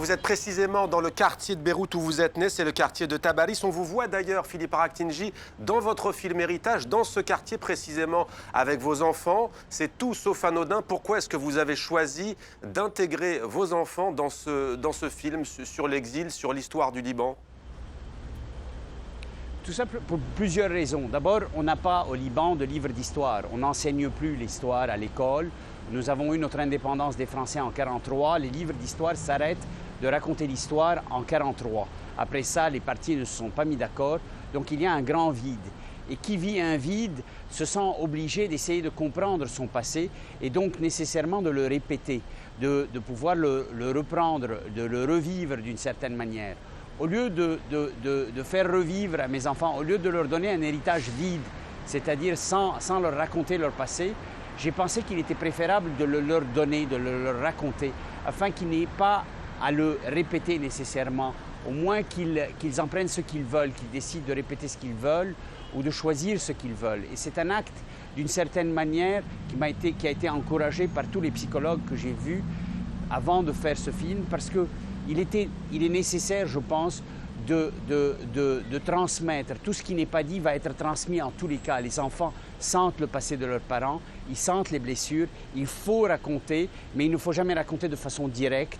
Vous êtes précisément dans le quartier de Beyrouth où vous êtes né, c'est le quartier de Tabaris. On vous voit d'ailleurs, Philippe Araktinji, dans votre film Héritage, dans ce quartier précisément, avec vos enfants. C'est tout sauf anodin. Pourquoi est-ce que vous avez choisi d'intégrer vos enfants dans ce film sur l'exil, sur l'histoire du Liban? Tout simple pour plusieurs raisons. D'abord, on n'a pas au Liban de livre d'histoire. On n'enseigne plus l'histoire à l'école. Nous avons eu notre indépendance des Français en 1943. Les livres d'histoire s'arrêtent de raconter l'histoire en 1943. Après ça, les partis ne se sont pas mis d'accord. Donc il y a un grand vide. Et qui vit un vide se sent obligé d'essayer de comprendre son passé et donc nécessairement de le répéter, de pouvoir le reprendre, de le revivre d'une certaine manière. Au lieu de faire revivre à mes enfants, au lieu de leur donner un héritage vide, c'est-à-dire sans leur raconter leur passé, j'ai pensé qu'il était préférable de le leur donner, de le leur raconter, afin qu'ils n'aient pas à le répéter nécessairement, au moins qu'ils en prennent ce qu'ils veulent, qu'ils décident de répéter ce qu'ils veulent ou de choisir ce qu'ils veulent. Et c'est un acte, d'une certaine manière, qui a été encouragé par tous les psychologues que j'ai vus avant de faire ce film, parce qu'il est nécessaire, je pense, de transmettre. Tout ce qui n'est pas dit va être transmis en tous les cas. Les enfants sentent le passé de leurs parents, ils sentent les blessures. Il faut raconter, mais il ne faut jamais raconter de façon directe.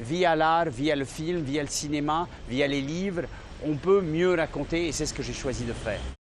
Via l'art, via le film, via le cinéma, via les livres, on peut mieux raconter et c'est ce que j'ai choisi de faire.